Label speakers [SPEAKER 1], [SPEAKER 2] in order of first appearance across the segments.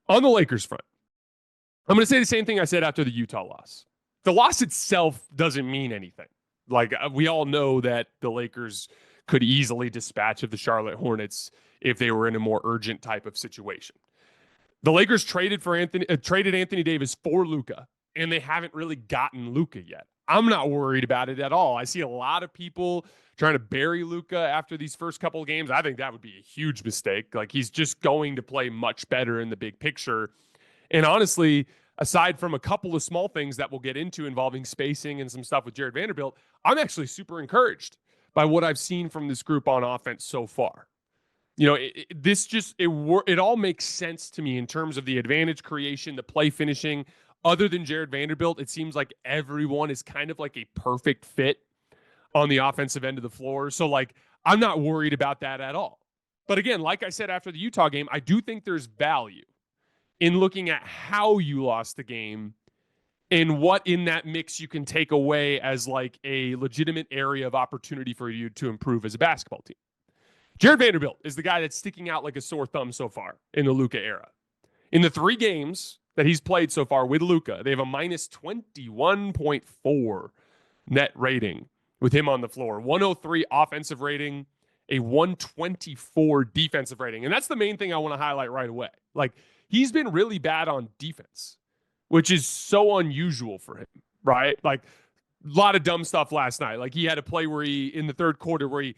[SPEAKER 1] On the Lakers front, I'm going to say the same thing I said after the Utah loss. The loss itself doesn't mean anything. Like, we all know that the Lakers could easily dispatch of the Charlotte Hornets if they were in a more urgent type of situation. The Lakers traded Anthony Davis for Luca, and they haven't really gotten Luca yet. I'm not worried about it at all. I see a lot of people trying to bury Luca after these first couple of games. I think that would be a huge mistake. Like, he's just going to play much better in the big picture. And honestly, aside from a couple of small things that we'll get into involving spacing and some stuff with Jared Vanderbilt, I'm actually super encouraged by what I've seen from this group on offense so far. You know, it all makes sense to me in terms of the advantage creation, the play finishing. Other than Jared Vanderbilt, it seems like everyone is kind of like a perfect fit on the offensive end of the floor. So, like, I'm not worried about that at all. But again, like I said after the Utah game, I do think there's value in looking at how you lost the game and what in that mix you can take away as like a legitimate area of opportunity for you to improve as a basketball team. Jared Vanderbilt is the guy that's sticking out like a sore thumb so far in the Luca era. In the 3 games that he's played so far with Luca, they have a minus 21.4 net rating with him on the floor, 103 offensive rating, a 124 defensive rating. And that's the main thing I want to highlight right away. Like, he's been really bad on defense, which is so unusual for him, right? Like, a lot of dumb stuff last night. Like, he had a play where in the third quarter, where he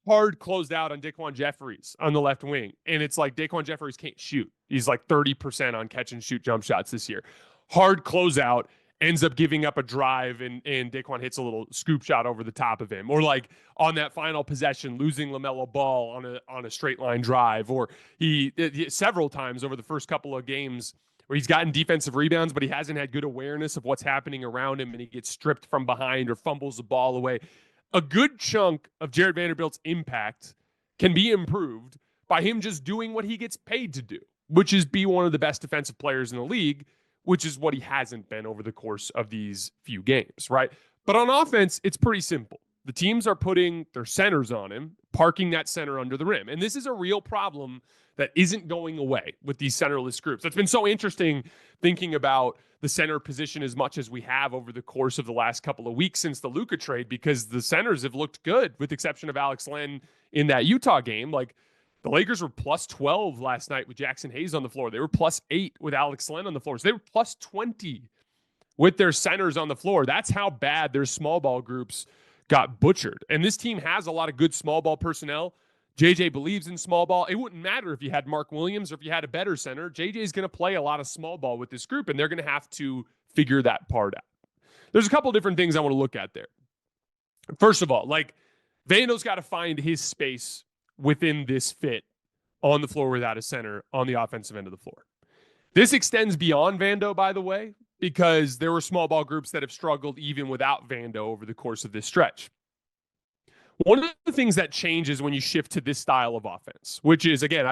[SPEAKER 1] hard closed out on Daquan Jeffries on the left wing. And it's like Daquan Jeffries can't shoot. He's like 30% on catch and shoot jump shots this year. Hard closeout, ends up giving up a drive, and Daquan hits a little scoop shot over the top of him. Or like on that final possession, losing LaMelo Ball on a straight line drive. Or he several times over the first couple of games where he's gotten defensive rebounds, but he hasn't had good awareness of what's happening around him, and he gets stripped from behind or fumbles the ball away. A good chunk of Jared Vanderbilt's impact can be improved by him just doing what he gets paid to do, which is be one of the best defensive players in the league, which is what he hasn't been over the course of these few games, right? But on offense, it's pretty simple. The teams are putting their centers on him, parking that center under the rim. And this is a real problem that isn't going away with these centerless groups. It's been so interesting thinking about the center position as much as we have over the course of the last couple of weeks since the Luka trade, because the centers have looked good, with the exception of Alex Len in that Utah game. Like, the Lakers were plus 12 last night with Jackson Hayes on the floor. They were plus 8 with Alex Len on the floor. So they were plus 20 with their centers on the floor. That's how bad their small ball groups got butchered. And this team has a lot of good small ball personnel. JJ believes in small ball. It wouldn't matter if you had Mark Williams or if you had a better center. JJ is going to play a lot of small ball with this group, and they're going to have to figure that part out. There's a couple different things I want to look at there. First of all, like, Vando's got to find his space within this fit on the floor without a center on the offensive end of the floor. This extends beyond Vando, by the way, because there were small ball groups that have struggled even without Vando over the course of this stretch. One of the things that changes when you shift to this style of offense, which is, again,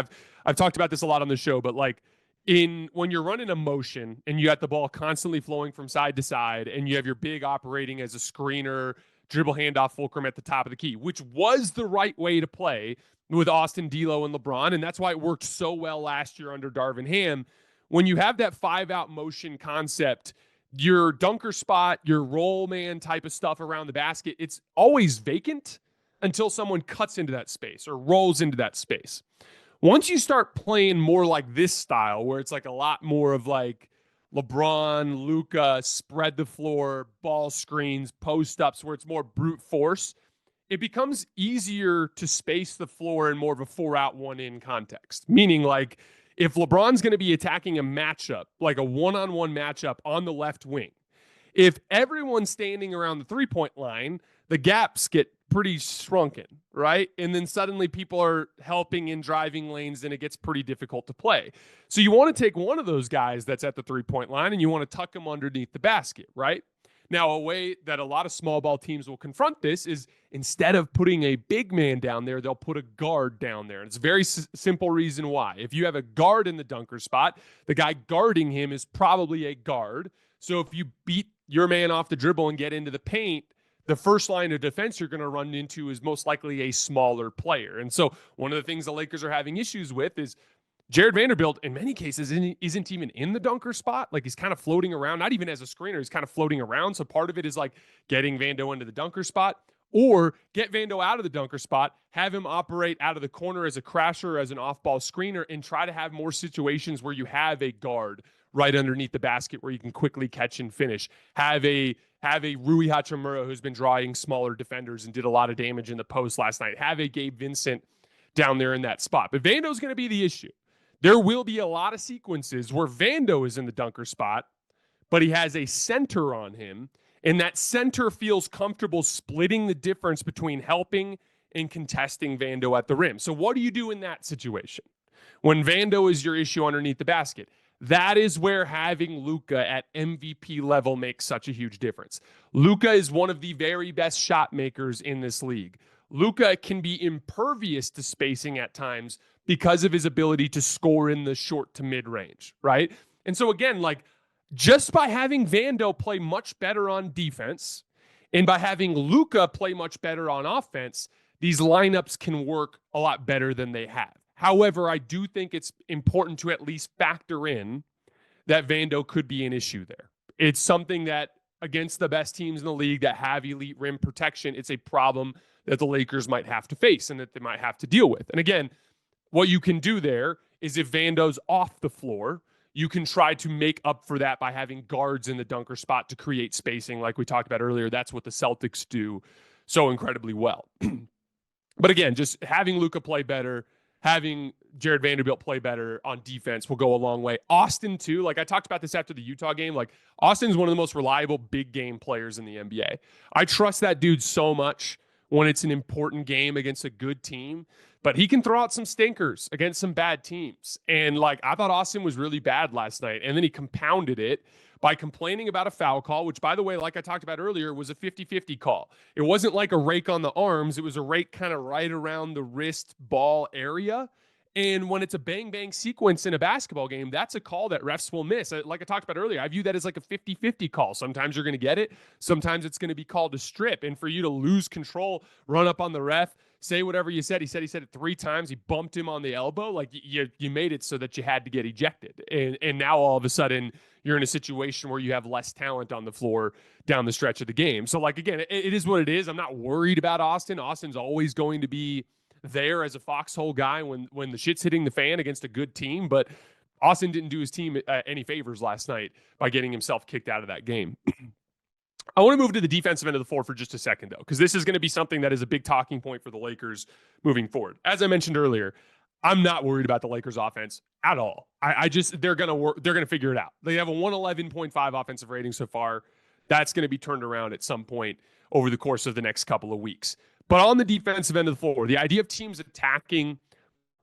[SPEAKER 1] I've talked about this a lot on the show, but like, when you're running a motion and you got the ball constantly flowing from side to side, and you have your big operating as a screener, dribble handoff fulcrum at the top of the key, which was the right way to play with Austin, D'Lo, and LeBron, and that's why it worked so well last year under Darvin Ham. When you have that 5-out motion concept, your dunker spot, your roll man type of stuff around the basket, it's always vacant until someone cuts into that space or rolls into that space. Once you start playing more like this style, where it's like a lot more of like LeBron, Luca, spread the floor, ball screens, post-ups, where it's more brute force, it becomes easier to space the floor in more of a 4-out, 1-in context. Meaning, like, if LeBron's going to be attacking a matchup, like a one-on-one matchup on the left wing, if everyone's standing around the three-point line, the gaps get pretty shrunken, right? And then suddenly people are helping in driving lanes, and it gets pretty difficult to play. So you want to take one of those guys that's at the three-point line, and you want to tuck him underneath the basket, right? Now, a way that a lot of small ball teams will confront this is, instead of putting a big man down there, they'll put a guard down there. And it's a very simple reason why. If you have a guard in the dunker spot, the guy guarding him is probably a guard. So if you beat your man off the dribble and get into the paint, the first line of defense you're going to run into is most likely a smaller player. And so one of the things the Lakers are having issues with is Jared Vanderbilt, in many cases, isn't even in the dunker spot. Like, he's kind of floating around, not even as a screener. He's kind of floating around. So part of it is like getting Vando into the dunker spot, or get Vando out of the dunker spot, have him operate out of the corner as a crasher, as an off-ball screener, and try to have more situations where you have a guard right underneath the basket where you can quickly catch and finish. Have a Rui Hachimura who's been drawing smaller defenders and did a lot of damage in the post last night. Have a Gabe Vincent down there in that spot. But Vando's going to be the issue. There will be a lot of sequences where Vando is in the dunker spot, but he has a center on him, and that center feels comfortable splitting the difference between helping and contesting Vando at the rim. So what do you do in that situation? When Vando is your issue underneath the basket, that is where having Luca at MVP level makes such a huge difference. Luca is one of the very best shot makers in this league. Luca can be impervious to spacing at times because of his ability to score in the short to mid range, right? And so again, like, just by having Vando play much better on defense and by having Luca play much better on offense, these lineups can work a lot better than they have. However, I do think it's important to at least factor in that Vando could be an issue there. It's something that against the best teams in the league that have elite rim protection, it's a problem that the Lakers might have to face and that they might have to deal with. And again, what you can do there is if Vando's off the floor, you can try to make up for that by having guards in the dunker spot to create spacing like we talked about earlier. That's what the Celtics do so incredibly well. But again, just having Luka play better, having Jared Vanderbilt play better on defense will go a long way. Austin, too. Like, I talked about this after the Utah game. Like, Austin's one of the most reliable big game players in the NBA. I trust that dude so much when it's an important game against a good team. But he can throw out some stinkers against some bad teams. And, like, I thought Austin was really bad last night. And then he compounded it by complaining about a foul call, which, by the way, like I talked about earlier, was a 50-50 call. It wasn't like a rake on the arms. It was a rake kind of right around the wrist ball area. And when it's a bang-bang sequence in a basketball game, that's a call that refs will miss. Like I talked about earlier, I view that as like a 50-50 call. Sometimes you're going to get it. Sometimes it's going to be called a strip. And for you to lose control, run up on the ref, say whatever you said. He said it 3 times. He bumped him on the elbow. Like, you made it so that you had to get ejected. And now all of a sudden you're in a situation where you have less talent on the floor down the stretch of the game. So, like, again, it is what it is. I'm not worried about Austin. Austin's always going to be there as a foxhole guy when the shit's hitting the fan against a good team. But Austin didn't do his team any favors last night by getting himself kicked out of that game. I want to move to the defensive end of the floor for just a second, though, because this is going to be something that is a big talking point for the Lakers moving forward. As I mentioned earlier, I'm not worried about the Lakers offense at all. I just, they're going to figure it out. They have a 111.5 offensive rating so far. That's going to be turned around at some point over the course of the next couple of weeks. But on the defensive end of the floor, the idea of teams attacking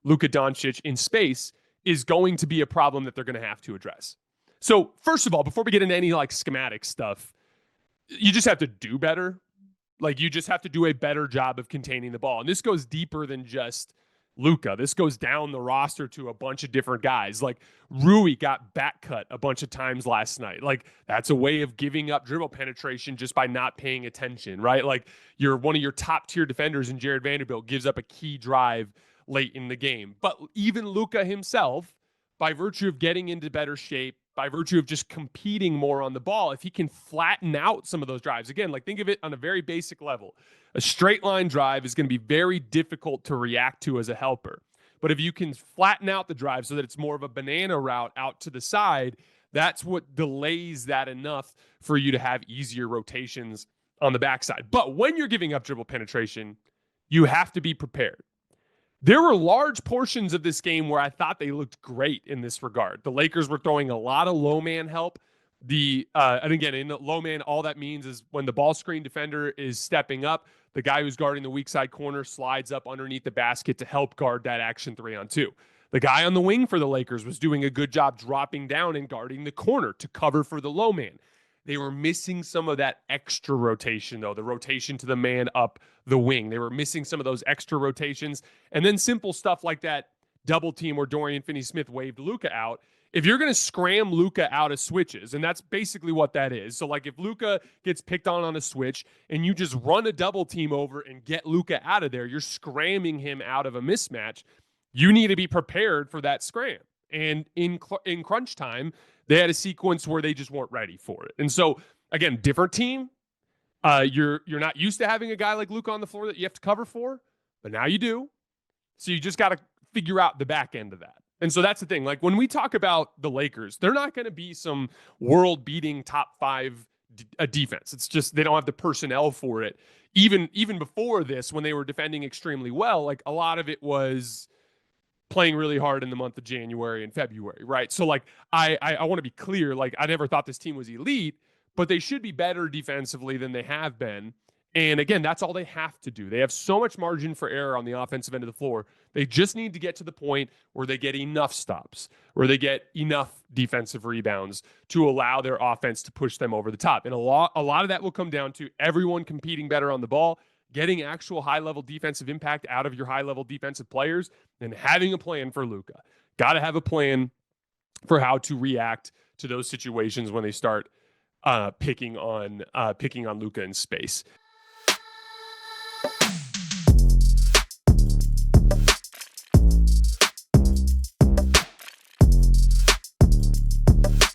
[SPEAKER 1] Luka Doncic in space is going to be a problem that they're going to have to address. So first of all, before we get into any like schematic stuff, you just have to do better. Like, you just have to do a better job of containing the ball. And this goes deeper than just Luka. This goes down the roster to a bunch of different guys. Like, Rui got back cut a bunch of times last night. Like, that's a way of giving up dribble penetration just by not paying attention, right? Like, you're one of your top tier defenders in Jared Vanderbilt gives up a key drive late in the game. But even Luka himself, by virtue of getting into better shape, by virtue of just competing more on the ball, if he can flatten out some of those drives, again, like, think of it on a very basic level. A straight line drive is going to be very difficult to react to as a helper. But if you can flatten out the drive so that it's more of a banana route out to the side, that's what delays that enough for you to have easier rotations on the backside. But when you're giving up dribble penetration, you have to be prepared. There were large portions of this game where I thought they looked great in this regard. The Lakers were throwing a lot of low man help. And again, in the low man, all that means is when the ball screen defender is stepping up, the guy who's guarding the weak side corner slides up underneath the basket to help guard that action 3-on-2. The guy on the wing for the Lakers was doing a good job dropping down and guarding the corner to cover for the low man. They were missing some of that extra rotation, though, the rotation to the man up the wing. They were missing some of those extra rotations. And then simple stuff like that double team where Dorian Finney-Smith waved Luka out. If you're going to scram Luka out of switches, and that's basically what that is. So, like, if Luka gets picked on a switch and you just run a double team over and get Luka out of there, you're scramming him out of a mismatch. You need to be prepared for that scram. And in crunch time, they had a sequence where they just weren't ready for it. And so, again, different team. You're not used to having a guy like Luka on the floor that you have to cover for, but now you do. So you just got to figure out the back end of that. And so that's the thing. Like when we talk about the Lakers, they're not going to be some world-beating top 5 defense. It's just they don't have the personnel for it. Even before this, when they were defending extremely well, like a lot of it was playing really hard in the month of January and February, right? So like I want to be clear, like I never thought this team was elite, but they should be better defensively than they have been. And again, that's all they have to do. They have so much margin for error on the offensive end of the floor. They just need to get to the point where they get enough stops, where they get enough defensive rebounds to allow their offense to push them over the top. And a lot of that will come down to everyone competing better on the ball, getting actual high-level defensive impact out of your high-level defensive players, and having a plan for Luka. Got to have a plan for how to react to those situations when they start picking on Luka in space.